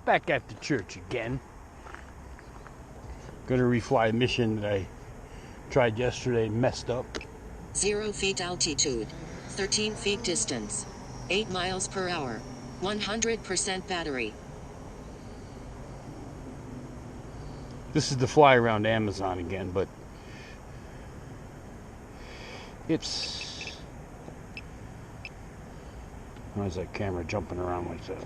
Back at the church again. Gonna refly a mission that I tried yesterday and messed up. 0 feet altitude, 13 feet distance, 8 miles per hour, 100% battery. This is the fly around Amazon again, but it's... Why is that camera jumping around like that?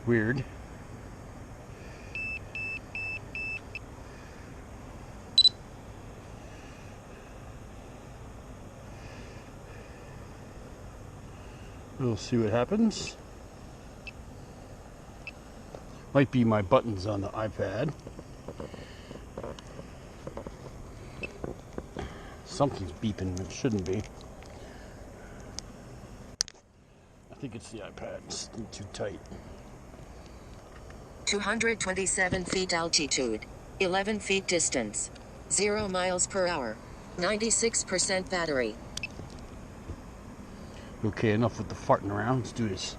Weird. We'll see what happens. Might be my buttons on the iPad. Something's beeping, it shouldn't be. I think it's the iPad, it's too tight. 227 feet altitude, 11 feet distance, 0 miles per hour, 96% battery. Okay, enough with the farting around. Let's do this.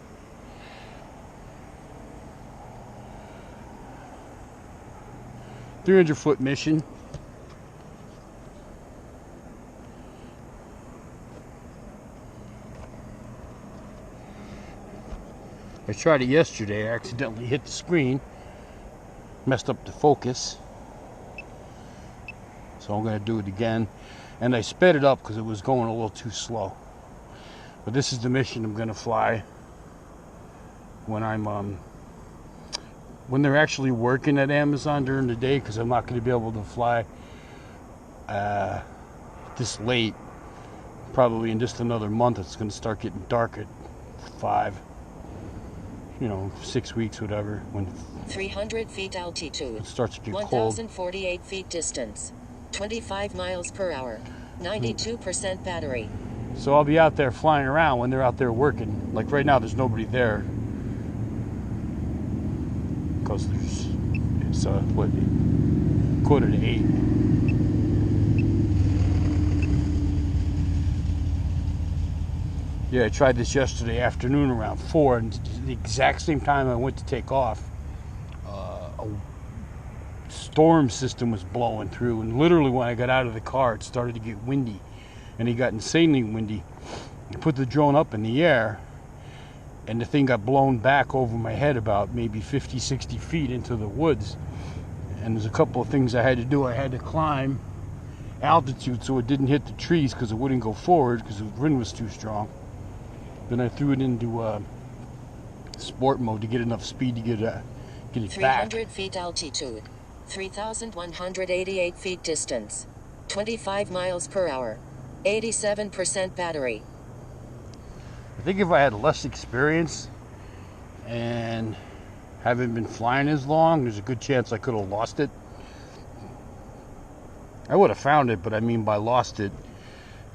$300-foot mission. I tried it yesterday. I accidentally hit the screen, messed up the focus. So I'm going to do it again. And I sped it up because it was going a little too slow. But this is the mission I'm going to fly when I'm when they're actually working at Amazon during the day, because I'm not going to be able to fly this late. Probably in just another month it's going to start getting dark at 5, 6 weeks, whatever, when 300 feet altitude, it starts to get cold. 1,048 feet distance, 25 miles per hour, 92% battery. So I'll be out there flying around when they're out there working. Like right now, there's nobody there because it's what, 7:45. Yeah, I tried this yesterday afternoon around 4, and the exact same time I went to take off, a storm system was blowing through, and literally when I got out of the car, it started to get windy. And it got insanely windy. I put the drone up in the air, and the thing got blown back over my head about maybe 50, 60 feet into the woods. And there's a couple of things I had to do. I had to climb altitude so it didn't hit the trees because it wouldn't go forward because the wind was too strong. Then I threw it into sport mode to get enough speed to get it back. 300 feet altitude, 3,188 feet distance, 25 miles per hour. 87% battery. I think if I had less experience and haven't been flying as long, there's a good chance I could have lost it. I would have found it, but I mean by lost it,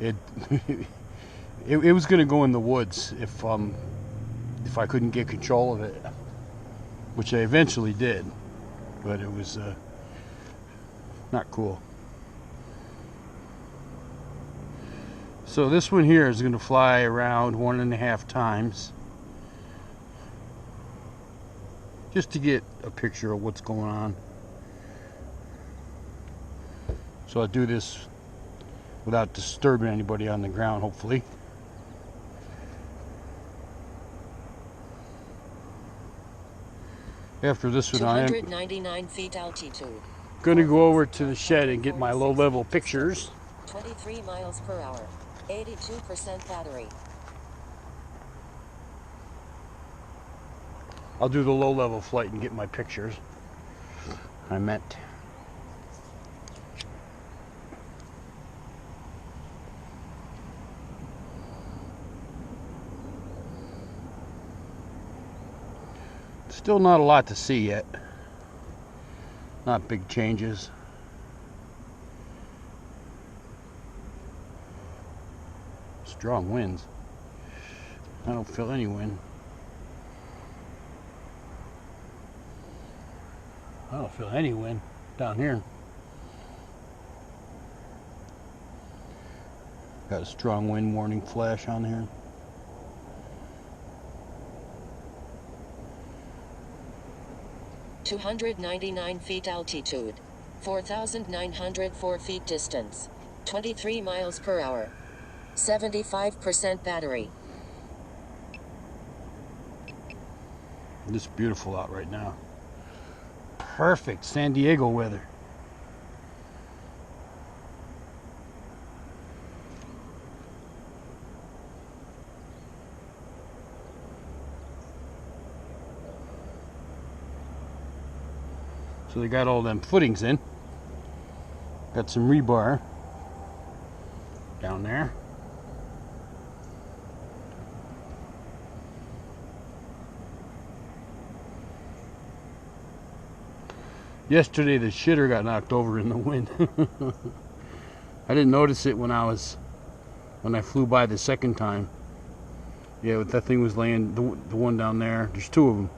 it was going to go in the woods if I couldn't get control of it, which I eventually did, but it was not cool. So this one here is going to fly around 1.5 times just to get a picture of what's going on. So I'll do this without disturbing anybody on the ground, hopefully. After this one, I am 299 feet altitude. going to go over to the shed and get my low-level pictures. 23 miles per hour. 82% battery. I'll do the low-level flight and get my pictures. I meant. Still not a lot to see yet. Not big changes. Strong winds. I don't feel any wind. I don't feel any wind down here. Got a strong wind warning flash on here. (299 feet altitude, 4,904 feet distance, 23 miles per hour, 75% battery. It's beautiful out right now. Perfect San Diego weather. So they got all them footings in. Got some rebar down there. Yesterday the shitter got knocked over in the wind. I didn't notice it when I flew by the second time. Yeah, but that thing was laying, the one down there, there's two of them.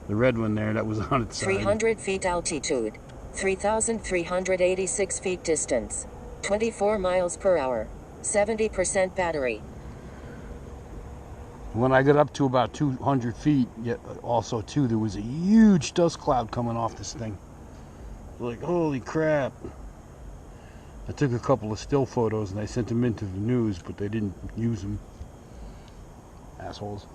The red one there, that was on its side. 300 feet altitude, 3,386 feet distance, 24 miles per hour, 70% battery. When I got up to about 200 feet, also too, there was a huge dust cloud coming off this thing. Like, holy crap. I took a couple of still photos and I sent them into the news, but they didn't use them. Assholes.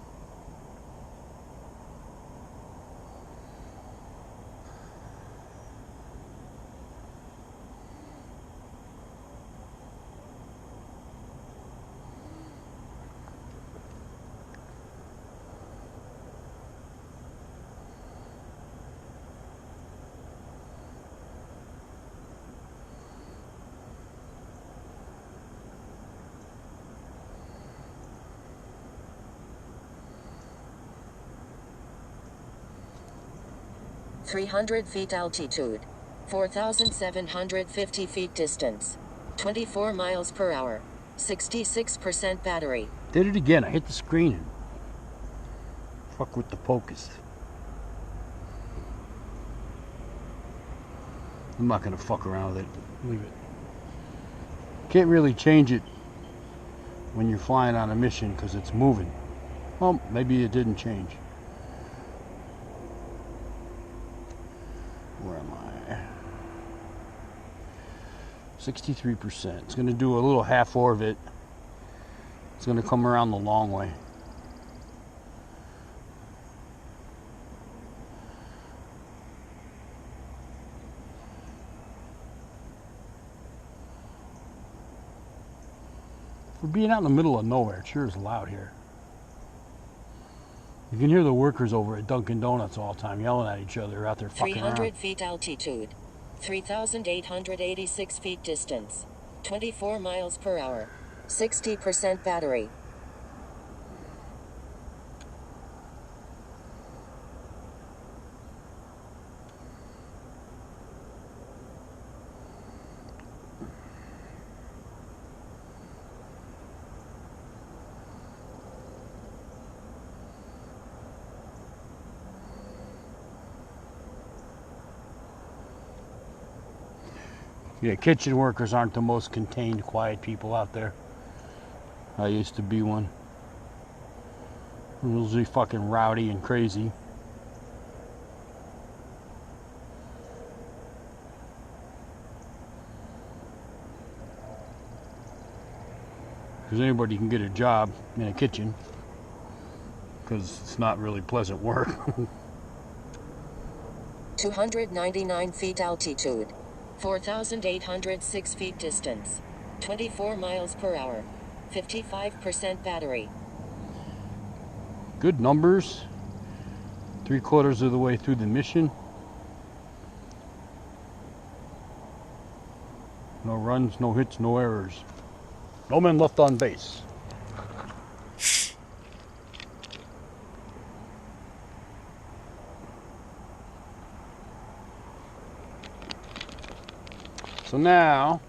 (300 feet altitude, 4,750 feet distance, 24 miles per hour, 66% battery. Did it again. I hit the screen and fuck with the focus. I'm not gonna fuck around with it. Leave it. Can't really change it when you're flying on a mission because it's moving. Well, maybe it didn't change. Where am I? 63%. It's going to do a little half orbit. It's going to come around the long way. For being out in the middle of nowhere, it sure is loud here. You can hear the workers over at Dunkin' Donuts all the time yelling at each other out there fucking 300 around. feet altitude, 3,886 feet distance, 24 miles per hour, 60% battery. Yeah, kitchen workers aren't the most contained, quiet people out there. I used to be one. Usually fucking rowdy and crazy. Because anybody can get a job in a kitchen. Because it's not really pleasant work. 299 feet altitude, 4,806 feet distance, 24 miles per hour, 55% battery. Good numbers. 3/4 of the way through the mission. No runs, no hits, no errors. No men left on base. So now,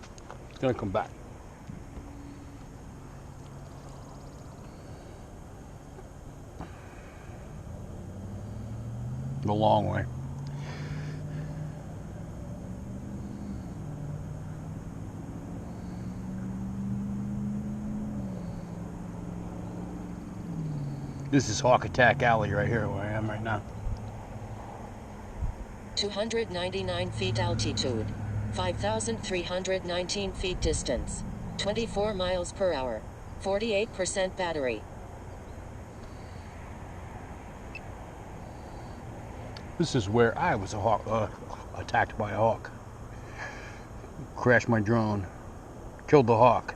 it's going to come back. The long way. This is Hawk Attack Alley right here where I am right now. 299 feet altitude. 5,319 feet distance. 24 miles per hour. 48% battery. This is where I was attacked by a hawk. Crashed my drone. Killed the hawk.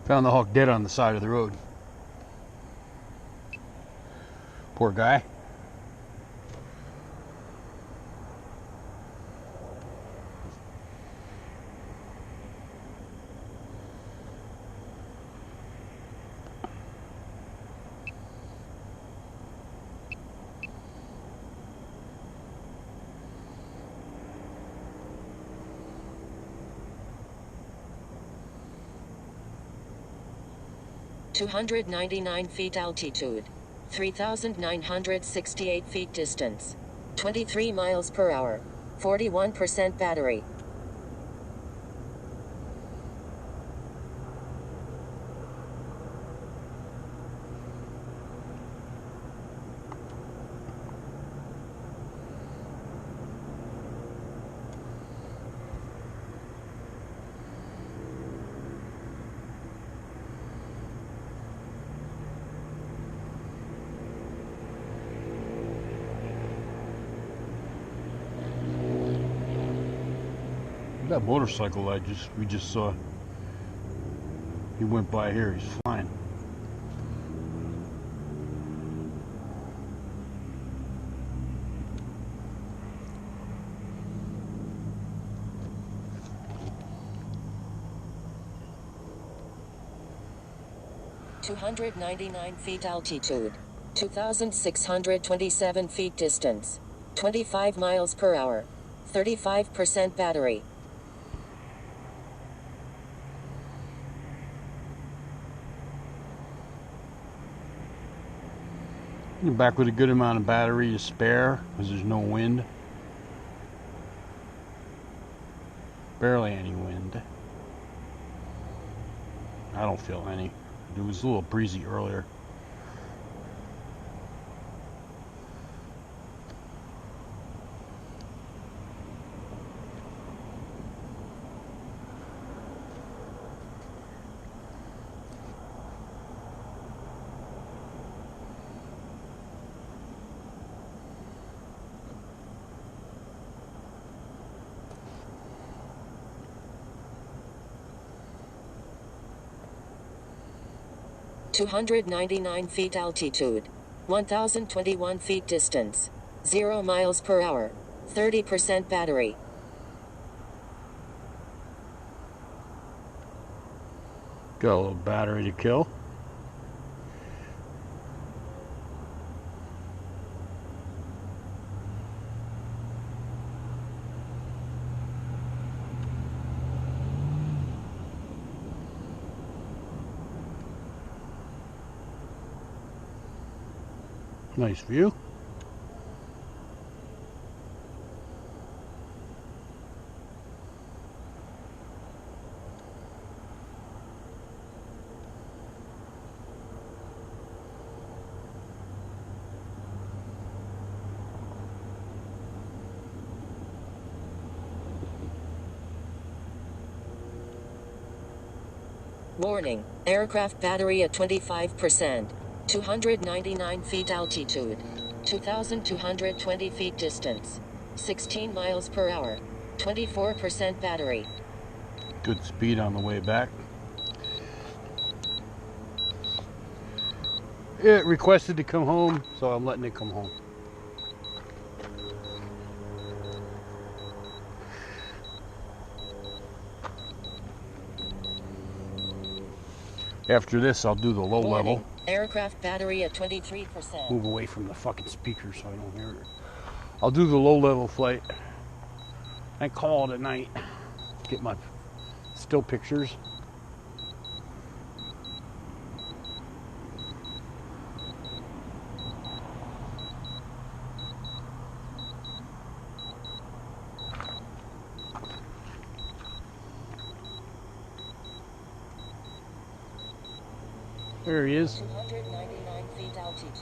Found the hawk dead on the side of the road. Poor guy. $299 feet altitude. 3,968 feet distance. 23 miles per hour. 41% battery. That motorcycle we just saw. He went by here. He's flying. $299 feet altitude. 2,627 feet distance. 25 miles per hour. 35% battery. You're back with a good amount of battery to spare because there's no wind. Barely any wind. I don't feel any. It was a little breezy earlier. $299 feet altitude. 1,021 feet distance. 0 miles per hour. 30% battery. Got a little battery to kill. Nice view. Warning, aircraft battery at 25%. 299 feet altitude. 2,220 feet distance. 16 miles per hour. 24% battery. Good speed on the way back. It requested to come home, so I'm letting it come home. After this, I'll do the low level. Aircraft battery at 23%. Move away from the fucking speaker so I don't hear it. I'll do the low level flight and call it a night. Get my still pictures. There he is. 299 feet altitude.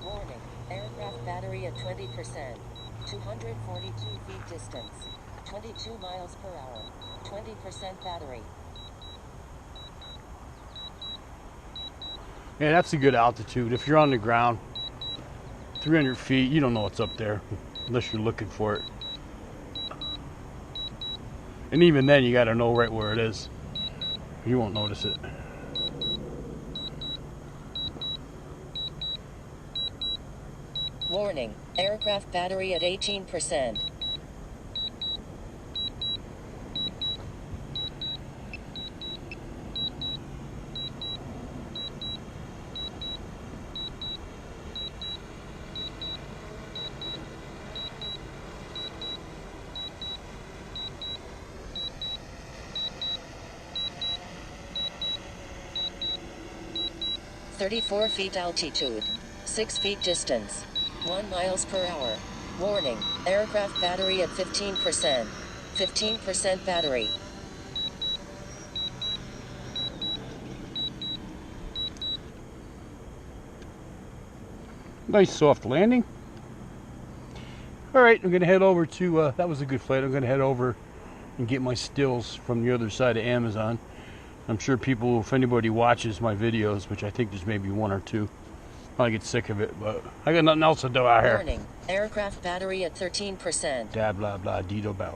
Warning, aircraft battery at 20%. 242 feet distance. 22 miles per hour. 20% battery. Yeah, that's a good altitude. If you're on the ground, 300 feet, you don't know what's up there unless you're looking for it. And even then, you got to know right where it is. You won't notice it. Warning, aircraft battery at 18%. "34 feet altitude. 6 feet distance. 1 miles per hour. Warning, aircraft battery at 15%. 15% battery." Nice soft landing. All right, I'm gonna head over to, that was a good flight. I'm gonna head over and get my stills from the other side of Amazon. I'm sure people, if anybody watches my videos, which I think there's maybe one or two, I get sick of it, but I got nothing else to do out here. Warning, aircraft battery at 13%. Blah, blah, blah, Dido bow.